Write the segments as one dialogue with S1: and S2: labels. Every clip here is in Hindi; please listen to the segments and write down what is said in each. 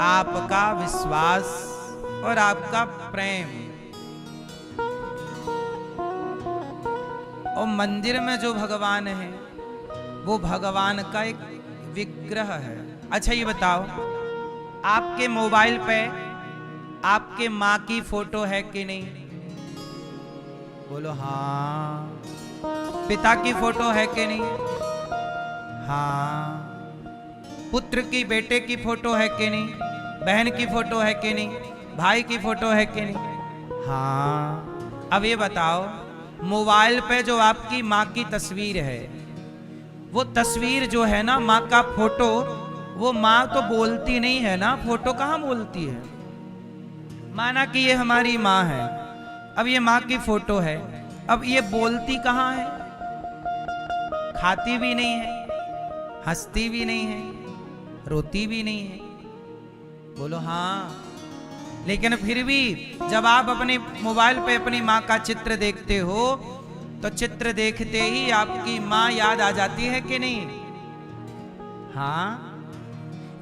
S1: आपका विश्वास और आपका प्रेम। और मंदिर में जो भगवान है वो भगवान का एक विग्रह है। अच्छा ये बताओ, आपके मोबाइल पे आपके माँ की फोटो है कि नहीं? बोलो हाँ। पिता की फोटो है कि नहीं? हाँ। पुत्र की बेटे की फोटो है कि नहीं? बहन की फोटो है कि नहीं? भाई की फोटो है कि नहीं? हाँ। अब ये बताओ, मोबाइल पे जो आपकी माँ की तस्वीर है, वो तस्वीर जो है ना, माँ का फोटो, वो माँ तो बोलती नहीं है ना, फोटो कहाँ बोलती है? माना कि ये हमारी माँ है, अब ये माँ की फोटो है, अब ये बोलती कहाँ है? खाती भी नहीं है, हंसती भी नहीं है, रोती भी नहीं है। बोलो हाँ। लेकिन फिर भी जब आप अपने मोबाइल पे अपनी माँ का चित्र देखते हो तो चित्र देखते ही आपकी माँ याद आ जाती है कि नहीं? हाँ।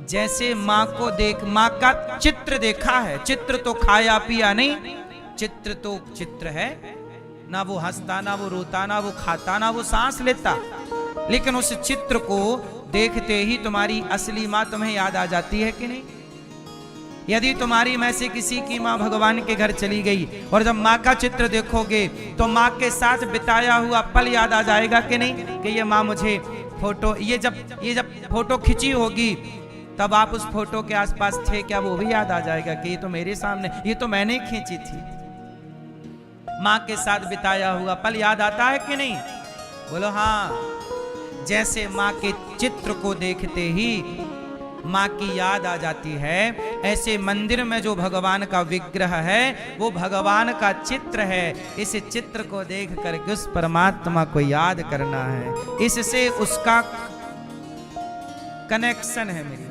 S1: जैसे माँ को देख, माँ का चित्र देखा है, चित्र तो खाया पिया नहीं, चित्र तो चित्र है ना। वो हंसता ना वो रोता ना वो खाता ना वो सांस लेता, लेकिन उस चित्र को देखते ही तुम्हारी असली माँ तुम्हें याद आ जाती है कि नहीं? यदि तुम्हारी में से किसी की माँ भगवान के घर चली गई और जब माँ का चित्र देखोगे तो माँ के साथ बिताया हुआ पल याद आ जाएगा कि नहीं? कि ये माँ मुझे फोटो, ये जब फोटो खिंची होगी तब आप उस फोटो के आसपास थे क्या, वो भी याद आ जाएगा कि ये तो मेरे सामने, ये तो मैंने खींची थी। माँ के साथ बिताया हुआ पल याद आता है कि नहीं? बोलो हाँ। जैसे माँ के चित्र को देखते ही माँ की याद आ जाती है, ऐसे मंदिर में जो भगवान का विग्रह है वो भगवान का चित्र है। इस चित्र को देख करके उस परमात्मा को याद करना है, इससे उसका कनेक्शन है, मेरी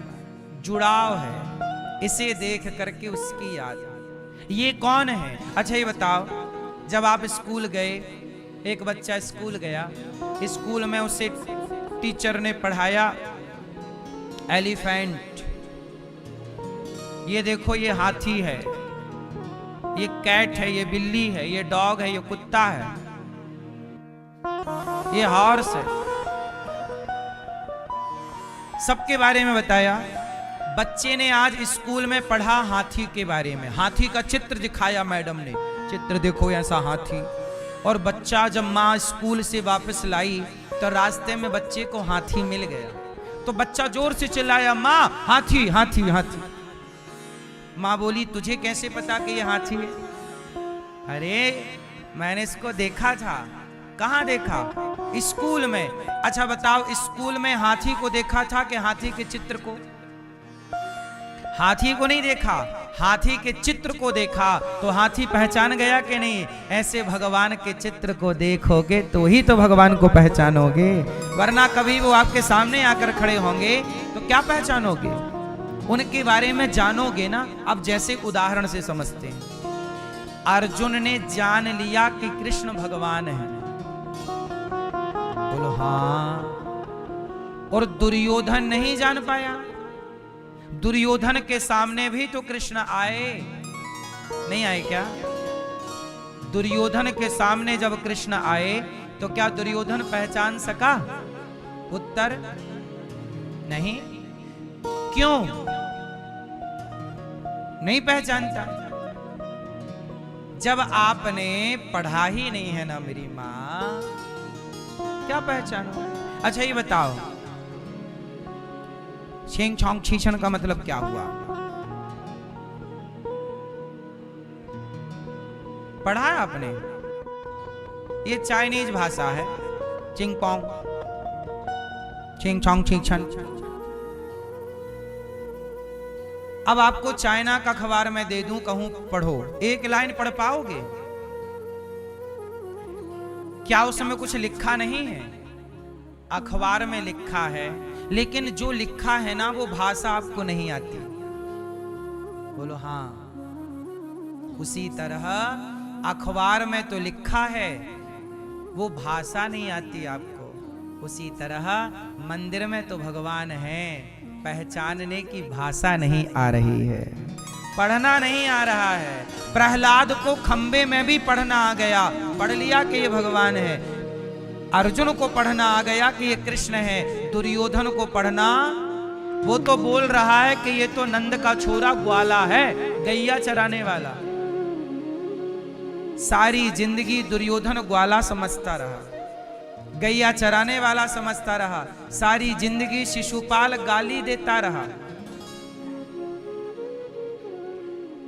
S1: जुड़ाव है, इसे देख करके उसकी याद। ये कौन है? अच्छा ये बताओ, जब आप स्कूल गए, एक बच्चा स्कूल गया, स्कूल में उसे टीचर ने पढ़ाया एलिफेंट, ये देखो ये हाथी है, ये कैट है, ये बिल्ली है, ये डॉग है, ये कुत्ता है, ये हॉर्स है, सबके बारे में बताया। बच्चे ने आज स्कूल में पढ़ा हाथी के बारे में, हाथी का चित्र दिखाया मैडम ने, चित्र देखो ऐसा हाथी। और बच्चा जब माँ स्कूल से वापस लाई तो रास्ते में बच्चे को हाथी मिल गया, तो बच्चा जोर से चिल्लाया, माँ हाथी हाथी हाथी। माँ बोली, तुझे कैसे पता कि ये हाथी है? अरे मैंने इसको देखा था। कहाँ देखा? स्कूल में। अच्छा बताओ, स्कूल में हाथी को देखा था कि हाथी के चित्र को? हाथी को नहीं देखा, हाथी के चित्र को देखा, तो हाथी पहचान गया कि नहीं? ऐसे भगवान के चित्र को देखोगे तो ही तो भगवान को पहचानोगे, वरना कभी वो आपके सामने आकर खड़े होंगे तो क्या पहचानोगे? उनके बारे में जानोगे ना। अब जैसे उदाहरण से समझते हैं, अर्जुन ने जान लिया कि कृष्ण भगवान है, बोलो हाँ। और दुर्योधन नहीं जान पाया, दुर्योधन के सामने भी तो कृष्ण आए, नहीं आए क्या? दुर्योधन के सामने जब कृष्ण आए तो क्या दुर्योधन पहचान सका? उत्तर नहीं। क्यों नहीं पहचानता? जब आपने पढ़ा ही नहीं है ना मेरी माँ, क्या पहचानो? अच्छा ये बताओ, छेंग छोंग छीछन का मतलब क्या हुआ? पढ़ा है आपने? ये चाइनीज भाषा है, चिंग पोंग, छेंग छोंग छीछन। अब आपको चाइना का अखबार में दे दूं, कहूं पढ़ो, एक लाइन पढ़ पाओगे क्या? उसमें कुछ लिखा नहीं है, अखबार में लिखा है, लेकिन जो लिखा है ना वो भाषा आपको नहीं आती। बोलो हाँ। उसी तरह अखबार में तो लिखा है, वो भाषा नहीं आती आपको। उसी तरह मंदिर में तो भगवान हैं, पहचानने की भाषा नहीं आ रही है, पढ़ना नहीं आ रहा है। प्रहलाद को खंबे में भी पढ़ना आ गया, पढ़ लिया कि ये भगवान है। अर्जुन को पढ़ना आ गया कि ये कृष्ण है। दुर्योधन को पढ़ना, वो तो बोल रहा है कि ये तो नंद का छोरा ग्वाला है, गैया चराने वाला। सारी जिंदगी दुर्योधन ग्वाला समझता रहा, गैया चराने वाला समझता रहा। सारी जिंदगी शिशुपाल गाली देता रहा।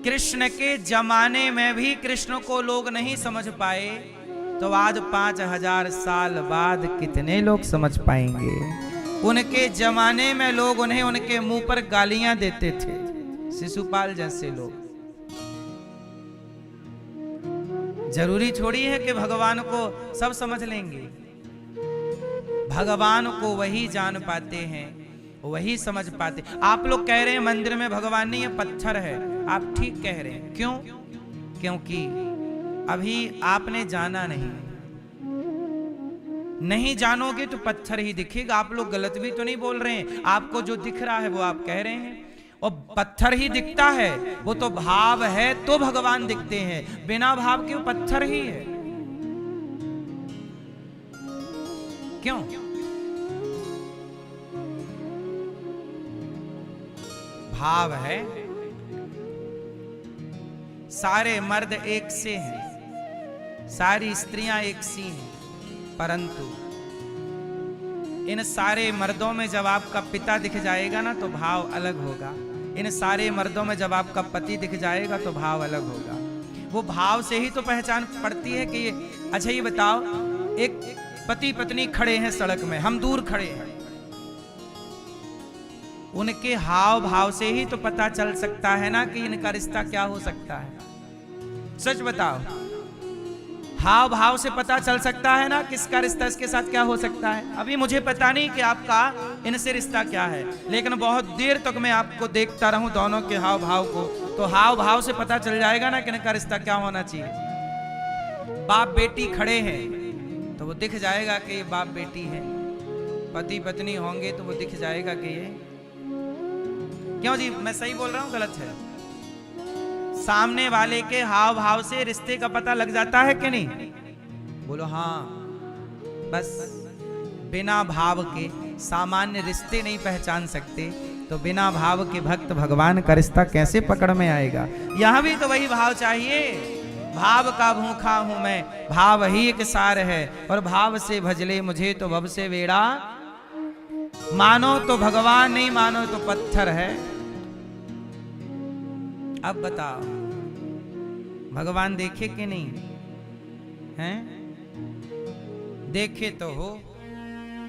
S1: कृष्ण के जमाने में भी कृष्ण को लोग नहीं समझ पाए, तो आज 5000 साल बाद कितने लोग समझ पाएंगे। उनके जमाने में लोग उन्हें उनके मुंह पर गालियां देते थे, शिशुपाल जैसे लोग। जरूरी थोड़ी है कि भगवान को सब समझ लेंगे। भगवान को वही जान पाते हैं, वही समझ पाते। आप लोग कह रहे हैं मंदिर में भगवान नहीं है, पत्थर है। आप ठीक कह रहे हैं। क्यों? क्योंकि अभी आपने जाना नहीं जानोगे तो पत्थर ही दिखेगा। आप लोग गलत भी तो नहीं बोल रहे हैं। आपको जो दिख रहा है वो आप कह रहे हैं, और पत्थर ही दिखता है। वो तो भाव है तो भगवान दिखते हैं, बिना भाव के वो पत्थर ही है। क्यों? भाव है। सारे मर्द एक से हैं, सारी स्त्रियां एक सी हैं, परंतु इन सारे मर्दों में जब आपका पिता दिख जाएगा ना तो भाव अलग होगा। इन सारे मर्दों में जब आपका पति दिख जाएगा तो भाव अलग होगा। वो भाव से ही तो पहचान पड़ती है कि ये। अच्छा ये बताओ, एक पति पत्नी खड़े हैं सड़क में, हम दूर खड़े हैं, उनके हाव भाव से ही तो पता चल सकता है ना कि इनका रिश्ता क्या हो सकता है। सच बताओ, हाव भाव से पता चल सकता है ना किसका रिश्ता इसके साथ क्या हो सकता है। अभी मुझे पता नहीं कि आपका इनसे रिश्ता क्या है, लेकिन बहुत देर तक मैं आपको देखता रहूं दोनों के हाव भाव को, तो हाव भाव से पता चल जाएगा ना कि इनका रिश्ता क्या होना चाहिए। बाप बेटी खड़े हैं तो वो दिख जाएगा कि ये बाप बेटी है। पति पत्नी होंगे तो वो दिख जाएगा कि ये। क्यों जी, मैं सही बोल रहा हूं गलत है? सामने वाले के हाव भाव से रिश्ते का पता लग जाता है कि नहीं? बोलो हाँ। बस बिना भाव के सामान्य रिश्ते नहीं पहचान सकते, तो बिना भाव के भक्त भगवान का रिश्ता कैसे पकड़ में आएगा। यहां भी तो वही भाव चाहिए। भाव का भूखा हूं मैं, भाव ही एक सार है, और भाव से भजले मुझे तो भव से वेड़ा। मानो तो भगवान, नहीं मानो तो पत्थर है। अब बताओ, भगवान देखे कि नहीं हैं? देखे तो हो,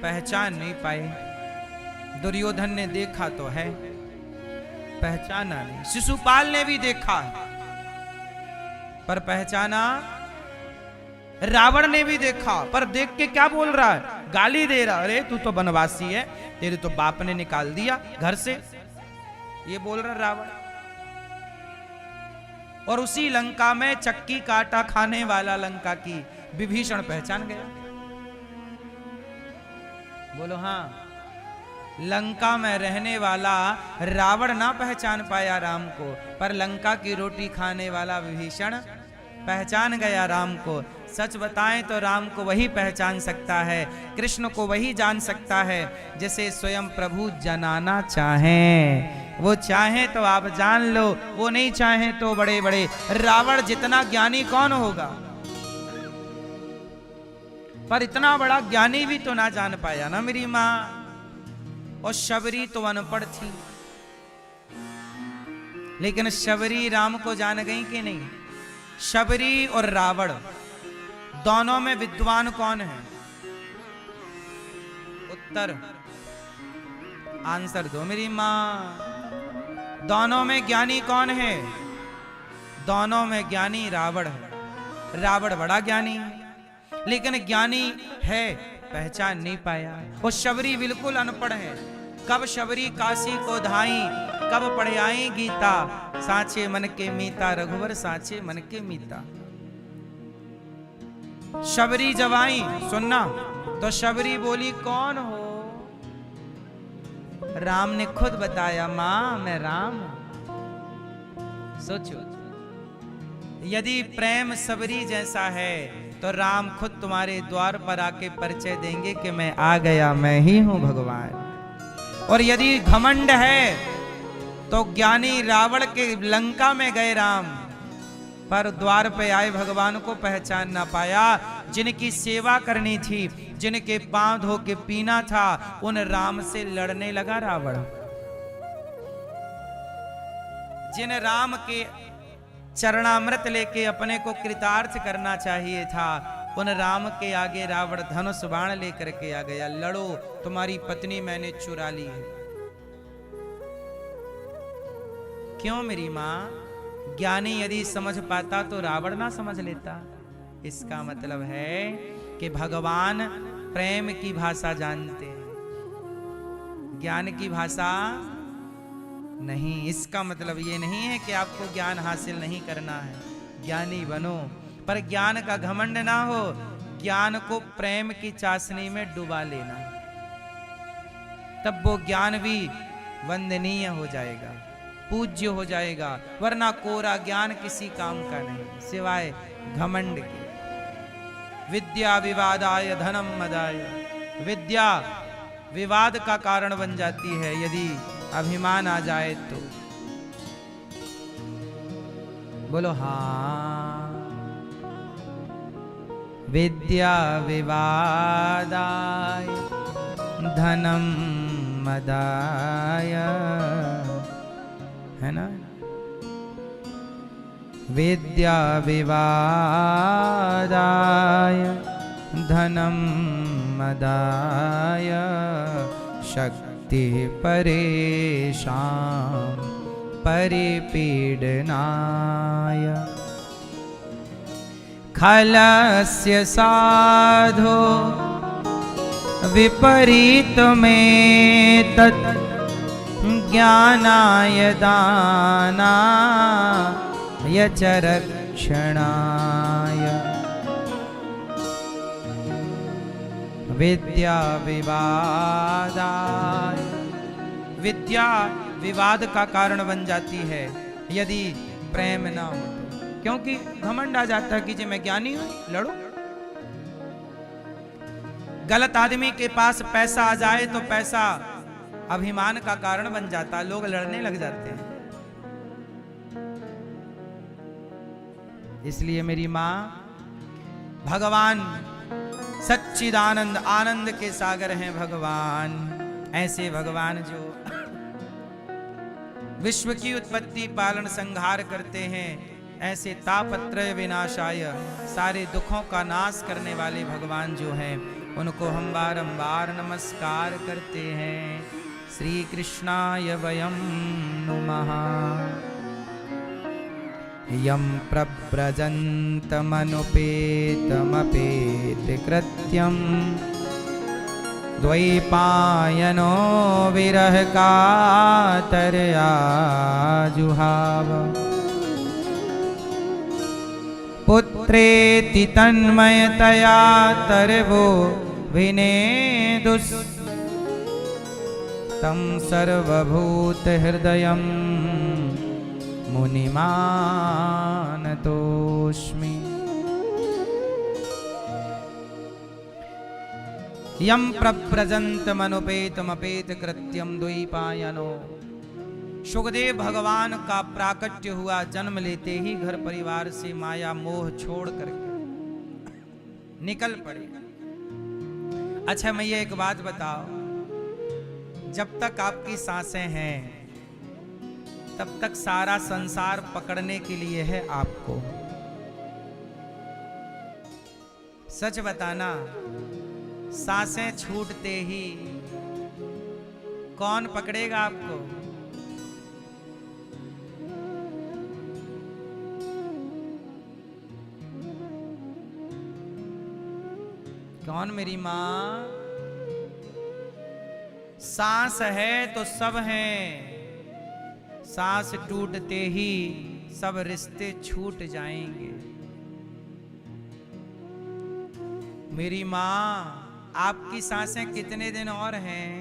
S1: पहचान नहीं पाए। दुर्योधन ने देखा तो है, पहचाना नहीं। शिशुपाल ने भी देखा पर पहचाना। रावण ने भी देखा पर देख के क्या बोल रहा है? गाली दे रहा, अरे तू तो वनवासी है, तेरे तो बाप ने निकाल दिया घर से, ये बोल रहा रावण। और उसी लंका में चक्की काटा खाने वाला लंका की विभीषण पहचान गया। बोलो हाँ। लंका में रहने वाला रावण ना पहचान पाया राम को, पर लंका की रोटी खाने वाला विभीषण पहचान गया राम को। सच बताएं तो राम को वही पहचान सकता है, कृष्ण को वही जान सकता है जिसे स्वयं प्रभु जनाना चाहें। वो चाहे तो आप जान लो, वो नहीं चाहे तो बड़े बड़े रावण जितना ज्ञानी कौन होगा? पर इतना बड़ा ज्ञानी भी तो ना जान पाया ना मेरी माँ। और शबरी तो अनपढ़ थी, लेकिन शबरी राम को जान गई कि नहीं? शबरी और रावण दोनों में विद्वान कौन है? उत्तर आंसर दो मेरी माँ। दोनों में ज्ञानी कौन है? दोनों में ज्ञानी रावण है। रावण बड़ा ज्ञानी है, लेकिन ज्ञानी है पहचान नहीं पाया। वो शबरी बिल्कुल अनपढ़ है। कब शबरी काशी को धाई, कब पढ़े आई गीता। साचे मन के मीता रघुवर, साचे मन के मीता। शबरी जब आई सुनना तो शबरी बोली कौन हो? राम ने खुद बताया, मां मैं राम हूं। सोचो, यदि प्रेम सबरी जैसा है तो राम खुद तुम्हारे द्वार पर आके परिचय देंगे कि मैं आ गया, मैं ही हूं भगवान। और यदि घमंड है तो ज्ञानी रावण के लंका में गए राम, पर द्वार पे आए भगवान को पहचान ना पाया। जिनकी सेवा करनी थी, जिनके पांव धो के पीना था, उन राम से लड़ने लगा रावण। जिन राम के चरणामृत लेके अपने को कृतार्थ करना चाहिए था, उन राम के आगे रावण धनुष बाण लेकर के आ गया। लड़ो, तुम्हारी पत्नी मैंने चुरा ली है। क्यों मेरी मां? ज्ञानी यदि समझ पाता तो रावण ना समझ लेता। इसका मतलब है कि भगवान प्रेम की भाषा जानते हैं, ज्ञान की भाषा नहीं। इसका मतलब ये नहीं है कि आपको ज्ञान हासिल नहीं करना है, ज्ञानी बनो, पर ज्ञान का घमंड ना हो। ज्ञान को प्रेम की चाशनी में डुबा लेना, तब वो ज्ञान भी वंदनीय हो जाएगा, पूज्य हो जाएगा। वरना कोरा ज्ञान किसी काम का नहीं, सिवाय घमंड के। विद्या विवादाय धनम मदाय। विद्या विवाद का कारण बन जाती है यदि अभिमान आ जाए तो। बोलो हाँ। विद्या विवादाय धनम मदाय, है ना? विद्या विवादाय धनम मदाय शक्ति परेशान परिपीडनाय। खलस्य साधो विपरीतमेतत् ज्ञानाय दानाय च रक्षणाय। विद्या विवादाय। विद्या विवाद का कारण बन जाती है यदि प्रेम ना हो तो, क्योंकि घमंड आ जाता है कि जी मैं ज्ञानी हूं, लड़ो। गलत आदमी के पास पैसा आ जाए तो पैसा अभिमान का कारण बन जाता, लोग लड़ने लग जाते हैं। इसलिए मेरी मां, भगवान सच्चिदानंद आनंद के सागर हैं भगवान। ऐसे भगवान जो विश्व की उत्पत्ति पालन संहार करते हैं, ऐसे तापत्रय विनाशाय सारे दुखों का नाश करने वाले भगवान जो हैं, उनको हम बारंबार नमस्कार करते हैं। श्री कृष्णाय वयं नुमः। यं प्रव्रजन्तमनुपेतमपेतकृत्यं द्वैपायनो विरह कातरया जुहाव। पुत्रेति तन्मयतया तरवो विनेदुस् तं सर्वभूतहृदयं मुनिमानतोऽस्मि। यं प्रव्रजन्तमनुपेतमपेतकृत्यं द्वैपायनो। सुखदेव भगवान का प्राकट्य हुआ, जन्म लेते ही घर परिवार से माया मोह छोड़ करके निकल पड़े। अच्छा मैया एक बात बताओ, जब तक आपकी सांसें हैं तब तक सारा संसार पकड़ने के लिए है आपको। सच बताना, सांसें छूटते ही कौन पकड़ेगा आपको? कौन मेरी मां? सांस है तो सब हैं, सांस टूटते ही सब रिश्ते छूट जाएंगे। मेरी मां, आपकी सांसें कितने दिन और हैं?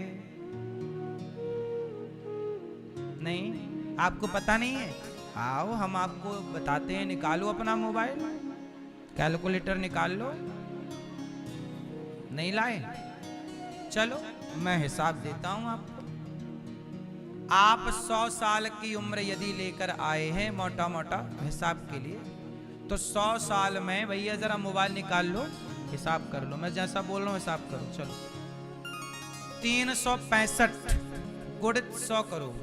S1: आपको पता नहीं है? आओ हम आपको बताते हैं, निकालो अपना मोबाइल, कैलकुलेटर निकाल लो। नहीं लाए? चलो मैं हिसाब देता हूं आपको। आप 100 साल की उम्र यदि लेकर आए हैं, मोटा मोटा हिसाब के लिए, तो 100 साल में भैया जरा मोबाइल निकाल लो, हिसाब कर लो। मैं जैसा बोल रहा हूं हिसाब करो। चलो 365 गुणित 100 करो।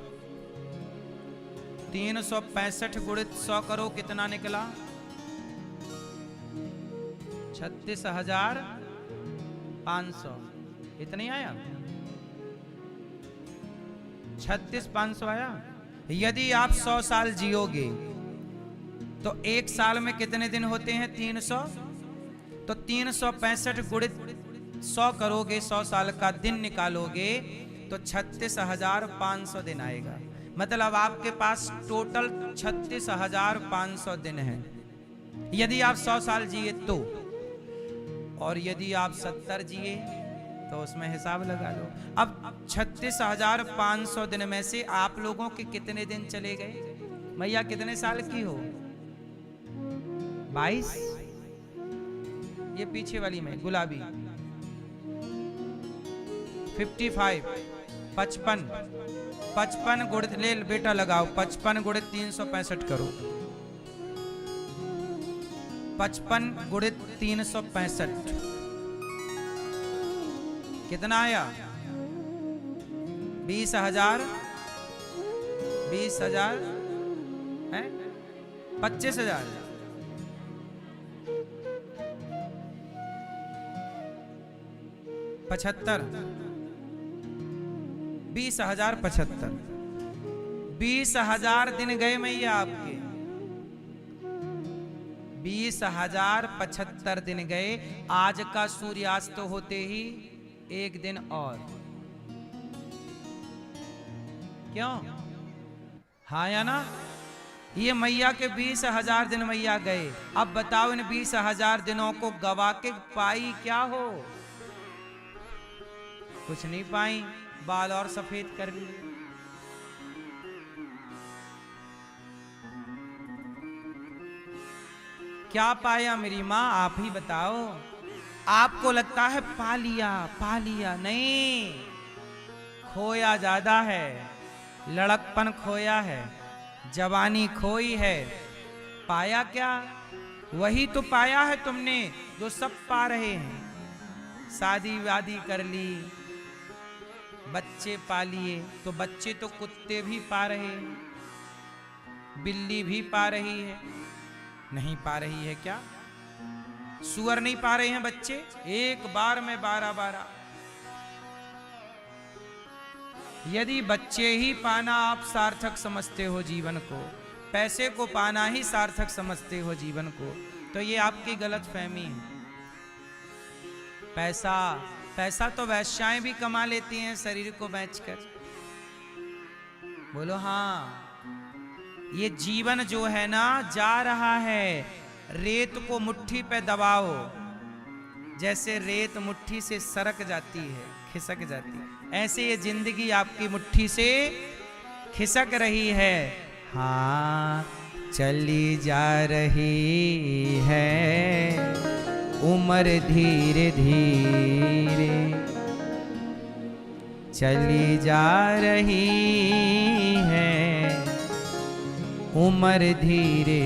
S1: 365 गुणित 100 करो, कितना निकला? 36,500। इतनी आया? 36,500 आया। यदि आप 100 साल जियोगे तो एक साल में कितने दिन होते हैं? 300। तो 365 गुणित 100 करोगे, 100 साल का दिन निकालोगे तो 36,500 दिन आएगा। मतलब आपके पास टोटल 36,500 दिन है यदि आप 100 साल जिए तो। और यदि आप 70 जिए तो उसमें हिसाब लगा लो। अब 36,500 दिन में से आप लोगों के कितने दिन चले गए? मैया कितने साल की हो? 22। ये पीछे वाली में गुलाबी 55। 55 गुणित, ले बेटा लगाओ, 55 गुणित 365 करो। 55 गुणित 365 कितना आया? 20,000। 20,000 है? 25,000। 75। 20,075। 20,000 दिन गए मैया आपके। 20,075 दिन गए। आज का सूर्यास्त होते ही एक दिन और। क्यों? हाँ या ना? ये मैया के 20,000 दिन मैया गए। अब बताओ इन 20,000 दिनों को गवा के पाई क्या हो? कुछ नहीं पाई, बाल और सफेद कर लिए। क्या पाया मेरी माँ? आप ही बताओ। आपको लगता है पा लिया, पा लिया। नहीं, खोया ज्यादा है। लड़कपन खोया है, जवानी खोई है। पाया क्या? वही तो पाया है तुमने जो सब पा रहे हैं। शादी वादी कर ली, बच्चे पा लिए, तो बच्चे तो कुत्ते भी पा रहे हैं, बिल्ली भी पा रही है। नहीं पा रही है क्या? सुअर नहीं पा रहे हैं बच्चे? एक बार में 12-12। यदि बच्चे ही पाना आप सार्थक समझते हो जीवन को, पैसे को पाना ही सार्थक समझते हो जीवन को, तो ये आपकी गलत फहमी है। पैसा तो वैश्याएं भी कमा लेती हैं शरीर को बेचकर। बोलो हाँ। ये जीवन जो है ना, जा रहा है। रेत को मुट्ठी पे दबाओ, जैसे रेत मुट्ठी से सरक जाती है, खिसक जाती है, ऐसे ये जिंदगी आपकी मुट्ठी से खिसक रही है। हाँ, चली जा रही है उम्र धीरे धीरे, चली जा रही है उम्र धीरे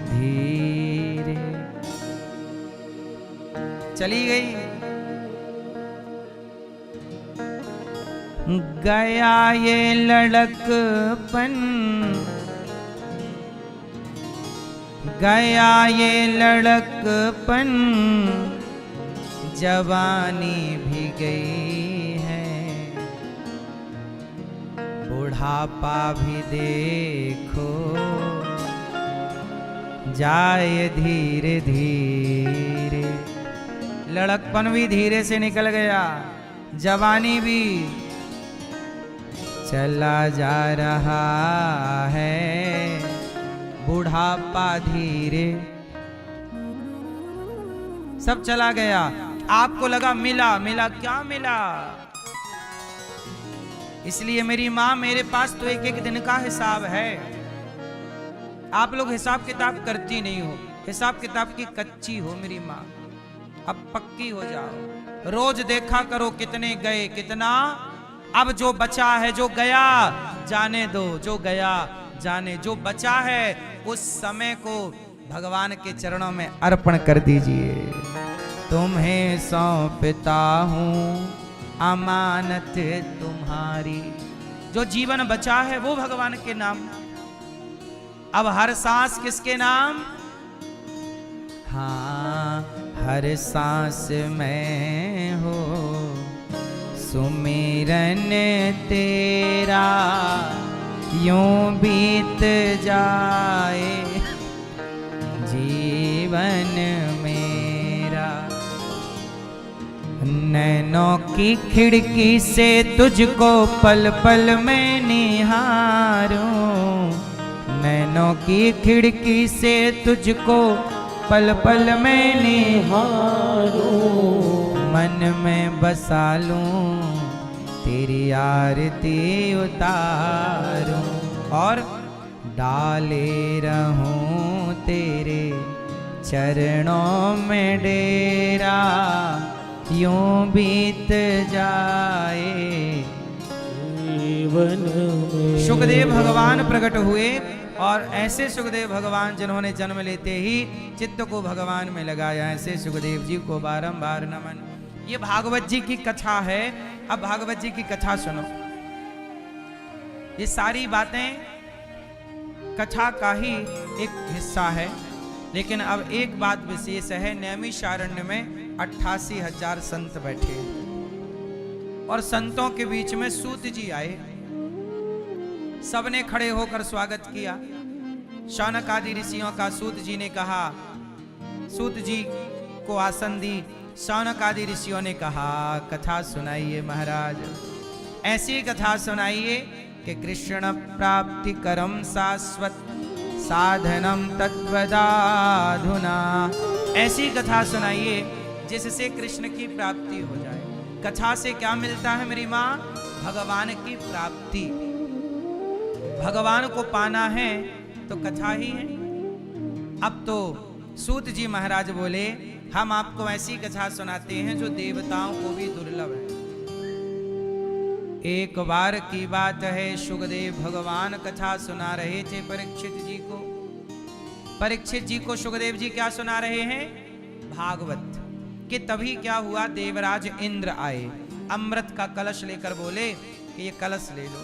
S1: धीरे। चली गई। गया ये लड़कपन, गया ये लड़कपन, जवानी भी गई है, बुढ़ापा भी देखो जाए धीरे धीरे। लड़कपन भी धीरे से निकल गया, जवानी भी चला जा रहा है, बुढ़ापा धीरे। सब चला गया। आपको लगा मिला, मिला क्या मिला? इसलिए मेरी माँ मेरे पास तो एक एक दिन का हिसाब है। आप लोग हिसाब किताब करती नहीं हो, हिसाब किताब की कच्ची हो मेरी माँ, अब पक्की हो जाओ। रोज देखा करो कितने गए कितना, अब जो बचा है जो गया जाने दो, जो गया जाने, जो बचा है उस समय को भगवान के चरणों में अर्पण कर दीजिए। तुम्हें सौंपता हूँ अमानत तुम्हारी, जो जीवन बचा है वो भगवान के नाम। अब हर सांस किसके नाम? हाँ, हर सांस में हो सुमिरन तेरा, यूं बीत जाए जीवन मेरा। नैनों की खिड़की से तुझको पल पल में निहारूं, नैनों की खिड़की से तुझको पल पल में निहारूं, मन में बसा लूं तेरी आरती उतारूं, और डाले रहूं तेरे चरणों में डेरा, यूं बीत जाए जीवन में। सुखदेव भगवान प्रकट हुए, और ऐसे सुखदेव भगवान जिन्होंने जन्म लेते ही चित्त को भगवान में लगाया, ऐसे सुखदेव जी को बारंबार नमन। ये भागवत जी की कथा है। अब भागवत जी की कथा सुनो। ये सारी बातें कथा का ही एक हिस्सा है, लेकिन अब एक बात विशेष है। नैमिषारण्य में 88,000 संत बैठे, और संतों के बीच में सूत जी आए। सबने खड़े होकर स्वागत किया। शौनक आदि ऋषियों का सूत जी ने कहा, सूत जी को आसन दी। शौनक आदि ऋषियों ने कहा, कथा सुनाइए महाराज, ऐसी कथा सुनाइए कि कृष्ण प्राप्ति करम शाश्वत साधनम तत्वदाधुना। ऐसी कथा सुनाइए जिससे कृष्ण की प्राप्ति हो जाए। कथा से क्या मिलता है मेरी माँ? भगवान की प्राप्ति। भगवान को पाना है तो कथा ही है। अब तो सूत जी महाराज बोले, हम आपको ऐसी कथा सुनाते हैं जो देवताओं को भी दुर्लभ है। एक बार की बात है, सुखदेव भगवान कथा सुना रहे थे परीक्षित जी को। परीक्षित जी को सुखदेव जी क्या सुना रहे हैं? भागवत। कि तभी क्या हुआ, देवराज इंद्र आए, अमृत का कलश लेकर बोले कि ये कलश ले लो,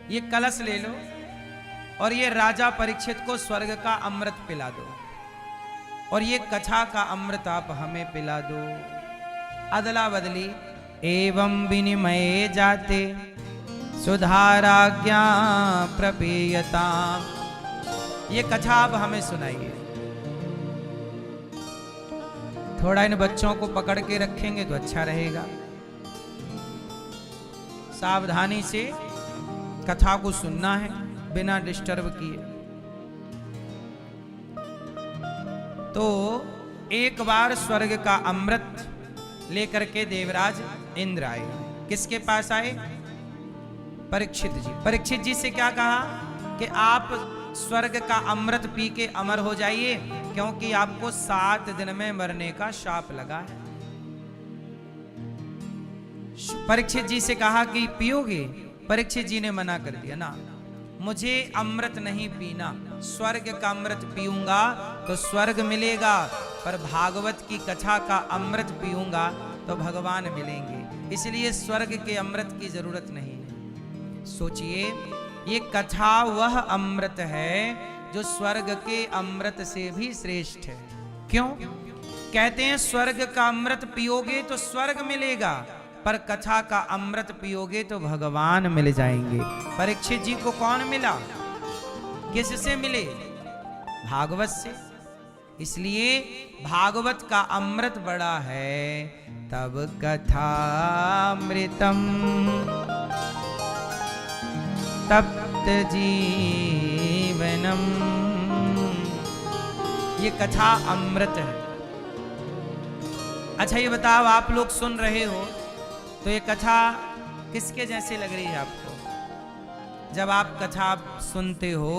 S1: ये कलश ले लो, और ये राजा परीक्षित को स्वर्ग का अमृत पिला दो, और ये कथा का अमृत आप हमें पिला दो। अदला बदली एवं विनिमये जाते सुधाराज्ञा प्रपेयता। ये कथा आप हमें सुनाइए। थोड़ा इन बच्चों को पकड़ के रखेंगे तो अच्छा रहेगा। सावधानी से कथा को सुनना है बिना डिस्टर्ब किए। तो एक बार स्वर्ग का अमृत लेकर के देवराज इंद्र आए। किसके पास आए? परीक्षित जी। परीक्षित जी से क्या कहा कि आप स्वर्ग का अमृत पी के अमर हो जाइए, क्योंकि आपको 7 दिन में मरने का शाप लगा है। परीक्षित जी से कहा कि पियोगे? परीक्षित जी ने मना कर दिया, ना, मुझे अमृत नहीं पीना। स्वर्ग का अमृत पीऊंगा तो स्वर्ग मिलेगा, पर भागवत की कथा का अमृत पीऊंगा तो भगवान मिलेंगे, इसलिए स्वर्ग के अमृत की जरूरत नहीं है। सोचिए, ये कथा वह अमृत है जो स्वर्ग के अमृत से भी श्रेष्ठ है। क्यों? कहते हैं स्वर्ग का अमृत पियोगे तो स्वर्ग मिलेगा, पर कथा का अमृत पियोगे तो भगवान मिल जाएंगे। परीक्षित जी को कौन मिला? किससे मिले? भागवत से। इसलिए भागवत का अमृत बड़ा है। तब कथामृतम तप्त जीवनम। ये कथा अमृत है। अच्छा ये बताओ, आप लोग सुन रहे हो, तो ये कथा किसके जैसी लग रही है आपको? जब आप कथा सुनते हो,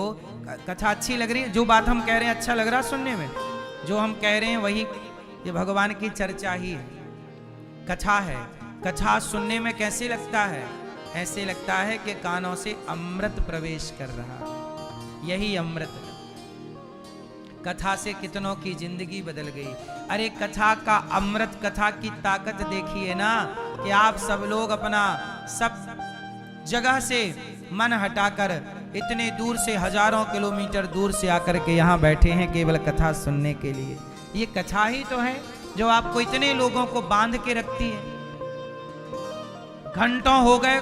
S1: कथा अच्छी लग रही है, जो बात हम कह रहे हैं अच्छा लग रहा है सुनने में, जो हम कह रहे हैं वही, ये भगवान की चर्चा ही है, कथा है। कथा सुनने में कैसे लगता है? ऐसे लगता है कि कानों से अमृत प्रवेश कर रहा है। यही अमृत है। कथा से कितनों की जिंदगी बदल गई। अरे कथा का अमृत, कथा की ताकत देखिए ना, कि आप सब लोग अपना सब जगह से मन हटाकर इतने दूर से, हजारों किलोमीटर दूर से आकर के यहाँ बैठे हैं केवल कथा सुनने के लिए। ये कथा ही तो है जो आपको इतने लोगों को बांध के रखती है। घंटों हो गए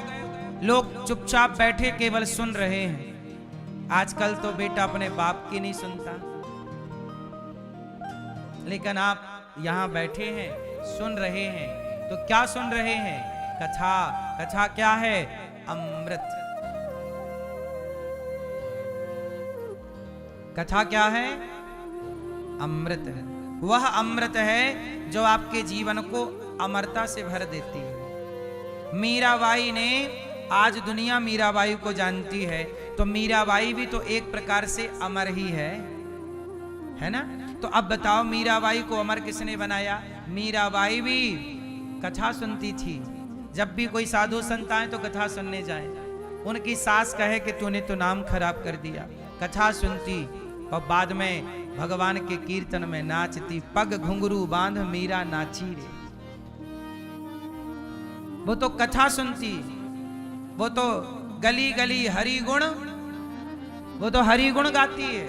S1: लोग चुपचाप बैठे केवल सुन रहे हैं। आजकल तो बेटा अपने बाप की नहीं सुनता, लेकिन आप यहां बैठे हैं, सुन रहे हैं, तो क्या सुन रहे हैं? कथा। कथा क्या है? अमृत। कथा क्या है? अमृत है। वह अमृत है जो आपके जीवन को अमरता से भर देती है। मीराबाई ने, आज दुनिया मीराबाई को जानती है, तो मीराबाई भी तो एक प्रकार से अमर ही है ना? तो अब बताओ मीराबाई को अमर किसने बनाया? मीराबाई भी कथा सुनती थी। जब भी कोई साधु संत आए तो कथा सुनने जाए। उनकी सास कहे कि तूने तो नाम खराब कर दिया, कथा सुनती और बाद में भगवान के कीर्तन में नाचती। पग घुंघरू बांध मीरा नाची रे। वो तो कथा सुनती, वो तो गली गली हरि गुण, वो तो हरि गुण गाती है,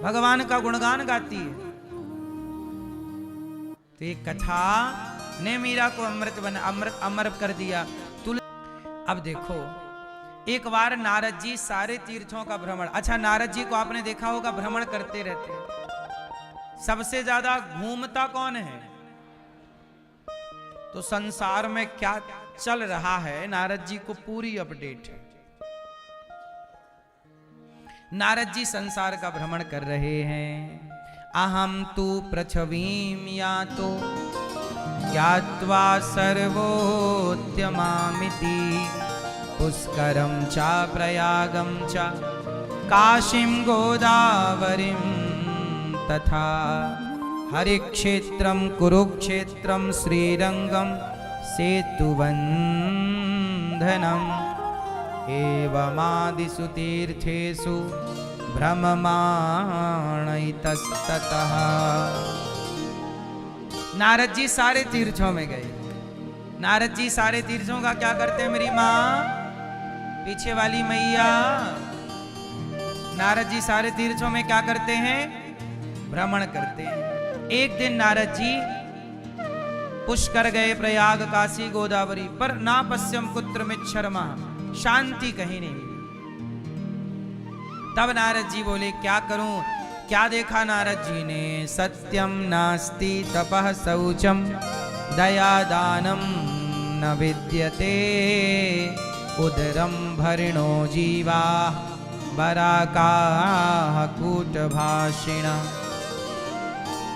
S1: भगवान का गुणगान गाती है। तो ये कथा ने मीरा को अमर कर दिया। अब देखो, एक बार नारद जी सारे तीर्थों का भ्रमण, अच्छा नारद जी को आपने देखा होगा भ्रमण करते रहते। सबसे ज्यादा घूमता कौन है? तो संसार में क्या चल रहा है नारद जी को पूरी अपडेट है। नारद जी संसार का भ्रमण कर रहे हैं। अहम तु पृथ्वीं यातो ज्ञात्वा सर्वोत्तमामिति पुष्करं च प्रयागं च काशीं गोदावरीं तथा हरिक्षेत्रं कुरुक्षेत्रं श्रीरंगं सेतुबन्धनम् एवमादिषु तीर्थेषु भ्रममाणैतस्ततः। नारद जी सारे तीर्थों में गए। नारद जी सारे तीर्थों का क्या करते हैं मेरी माँ? पीछे वाली मैया। नारद जी सारे तीर्थों में क्या करते हैं? भ्रमण करते हैं। एक दिन नारद जी पुष्कर गए, प्रयाग, काशी, गोदावरी, पर ना पश्यम कुत्र मिच्छरमा, शांति कहीं नहीं। तब नारद जी बोले क्या करूं? क्या देखा नारद जी ने? सत्यम नास्ति तपः शौचम दया दानम न विद्यते उदरम भरिणो जीवा बराकाः कूटभाषिणा।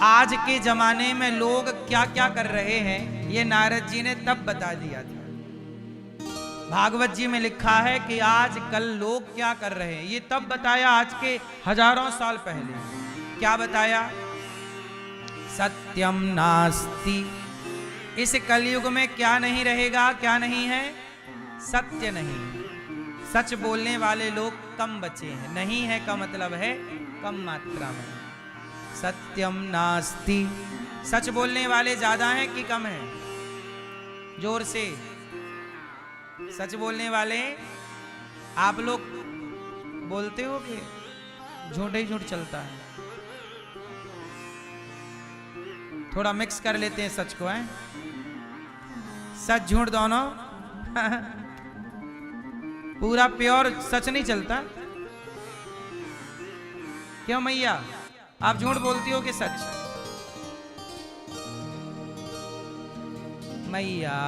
S1: आज के जमाने में लोग क्या क्या कर रहे हैं ये नारद जी ने तब बता दिया था। भागवत जी में लिखा है कि आज कल लोग क्या कर रहे हैं, ये तब बताया आज के हजारों साल पहले। क्या बताया? सत्यम नास्ति। इस कलयुग में क्या नहीं रहेगा? क्या नहीं है? सत्य नहीं। सच बोलने वाले लोग कम बचे हैं। नहीं है का मतलब है कम मात्रा में। सत्यम नास्ति। सच बोलने वाले ज्यादा हैं कि कम हैं? जोर से। सच बोलने वाले आप लोग बोलते हो कि झूठ ही झूठ चलता है? थोड़ा मिक्स कर लेते हैं सच को, है? सच झूठ दोनों पूरा प्योर सच नहीं चलता। क्यों मैया, आप झूठ बोलती हो कि सच? मैया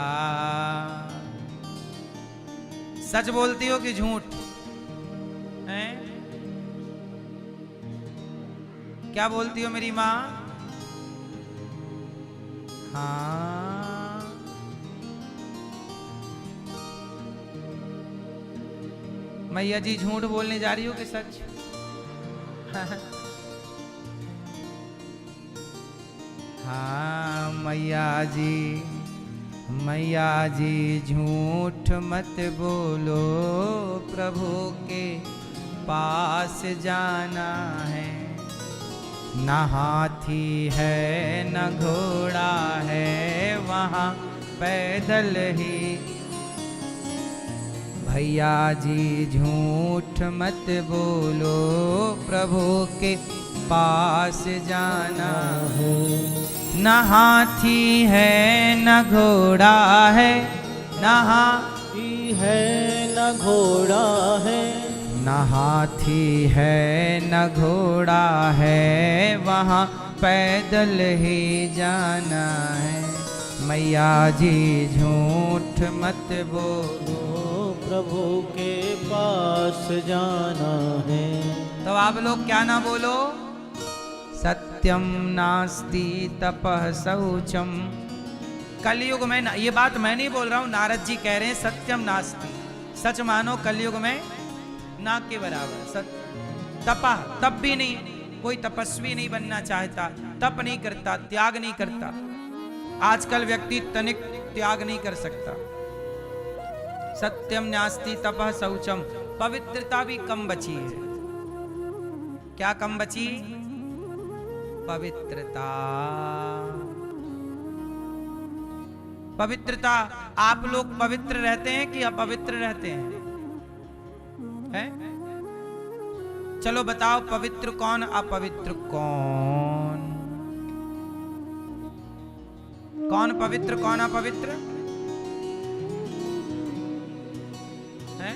S1: सच बोलती हो कि झूठ? हैं? क्या बोलती हो मेरी माँ? हाँ मैया जी झूठ बोलने जा रही हो कि सच? हाँ मैया जी झूठ मत बोलो, प्रभु के पास जाना है। न हाथी है न घोड़ा है, वहाँ पैदल ही। भैया जी झूठ मत बोलो, प्रभु के पास जाना है। न हाथी है न घोड़ा है, न हाथी
S2: है न घोड़ा है,
S1: न हाथी है न घोड़ा है, वहाँ पैदल ही जाना है। मैया जी झूठ मत बोलो,
S2: प्रभु के पास जाना है।
S1: तो आप लोग क्या ना बोलो? सत्यम नास्ति तपः शौचम। कलयुग में ना, ये बात मैं नहीं बोल रहा हूँ, नारद जी कह रहे हैं सत्यम नास्ति, सच मानो कलयुग में ना के बराबर। तपः, तप भी नहीं, कोई तपस्वी नहीं बनना चाहता, तप नहीं करता, त्याग नहीं करता। आजकल व्यक्ति तनिक त्याग नहीं कर सकता। सत्यम नास्ति तपः शौचम, पवित्रता भी कम बची है। क्या कम बची? पवित्रता। पवित्रता। आप लोग पवित्र रहते हैं कि अपवित्र रहते हैं? हैं? चलो बताओ, पवित्र कौन, अपवित्र कौन? कौन पवित्र कौन अपवित्र है?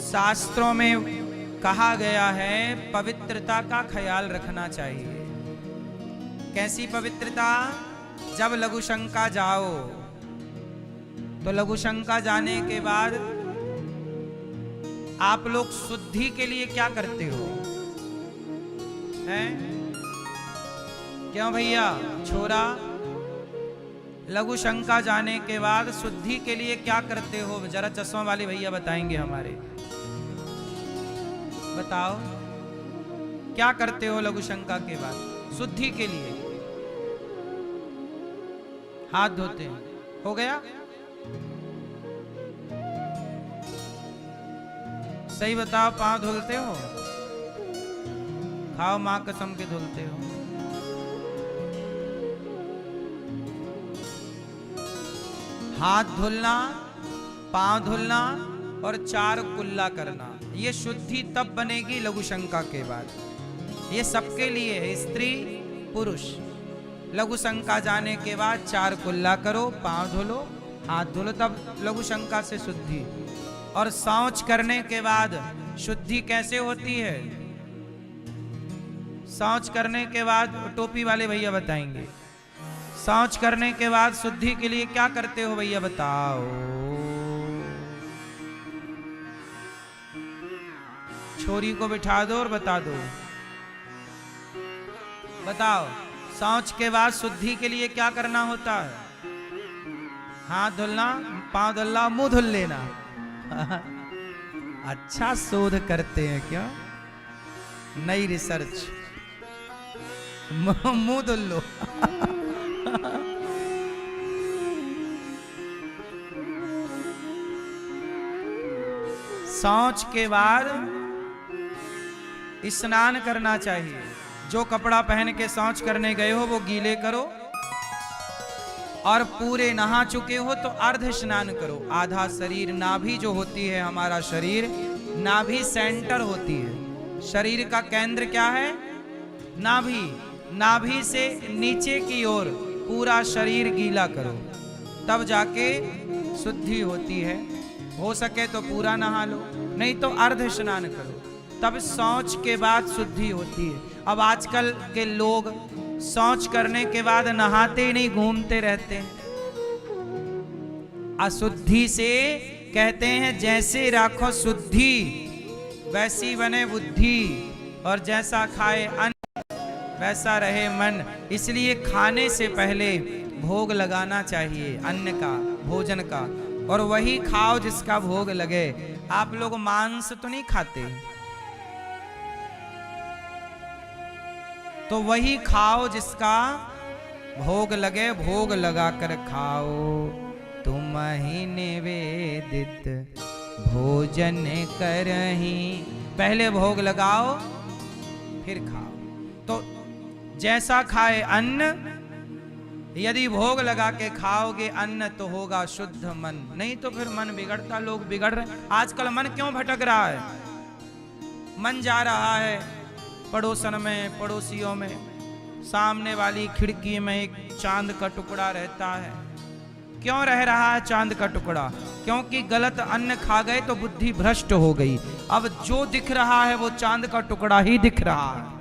S1: शास्त्रों में कहा गया है पवित्रता का ख्याल रखना चाहिए। कैसी पवित्रता? जब लघु शंका जाओ तो लघु शंका जाने के बाद आप लोग शुद्धि के लिए क्या करते हो? हैं? क्यों भैया छोरा, लघु शंका जाने के बाद शुद्धि के लिए क्या करते हो? जरा चश्मा वाले भैया बताएंगे हमारे। बताओ क्या करते हो लघु शंका के बाद शुद्धि के लिए? हाथ धोते हैं, हो गया? सही बताओ, पांव धुलते हो? खाओ मां कसम के धुलते हो? हाथ धुलना, पांव धुलना और 4 कुल्ला करना, ये शुद्धि तब बनेगी लघु शंका के बाद। ये सबके लिए है, स्त्री पुरुष। लघु शंका जाने के बाद 4 कुल्ला करो, पांव धुलो, हाथ धुलो, तब लघु शंका से शुद्धि। और शौच करने के बाद शुद्धि कैसे होती है? शौच करने के बाद टोपी वाले भैया बताएंगे। शौच करने के बाद शुद्धि के लिए क्या करते हो भैया बताओ? छोरी को बिठा दो और बता दो, बताओ शौच के बाद शुद्धि के लिए क्या करना होता है? हाथ धुलना, पांव धुलना, मुंह धुल लेना। अच्छा शोध करते हैं क्या? नई रिसर्च। मुंह धुल लो। शौच के बाद स्नान करना चाहिए। जो कपड़ा पहन के शौच करने गए हो वो गीले करो, और पूरे नहा चुके हो तो अर्ध स्नान करो। आधा शरीर, नाभि जो होती है हमारा शरीर, नाभि सेंटर होती है। शरीर का केंद्र क्या है? नाभि। नाभि से नीचे की ओर पूरा शरीर गीला करो, तब जाके शुद्धि होती है। हो सके तो पूरा नहा लो, नहीं तो अर्ध स्नान करो, तब शौच के बाद शुद्धि होती है। अब आजकल के लोग शौच करने के बाद नहाते ही नहीं, घूमते रहते हैं। अशुद्धि से कहते हैं जैसे राखो शुद्धि वैसी बने बुद्धि, और जैसा खाए अन्न वैसा रहे मन। इसलिए खाने से पहले भोग लगाना चाहिए अन्न का, भोजन का, और वही खाओ जिसका भोग लगे। आप लोग मांस तो नहीं खाते, तो वही खाओ जिसका भोग लगे, भोग लगाकर खाओ। तुम ही निवेदित भोजन करही, पहले भोग लगाओ फिर खाओ। तो जैसा खाए अन्न, यदि भोग लगा के खाओगे अन्न तो होगा शुद्ध मन, नहीं तो फिर मन बिगड़ता। लोग बिगड़ रहे। आजकल मन क्यों भटक रहा है? मन जा रहा है पड़ोसन में, पड़ोसियों में, सामने वाली खिड़की में एक चांद का टुकड़ा रहता है। क्यों रह रहा है चांद का टुकड़ा? क्योंकि गलत अन्न खा गए तो बुद्धि भ्रष्ट हो गई। अब जो दिख रहा है वो चांद का टुकड़ा ही दिख रहा है।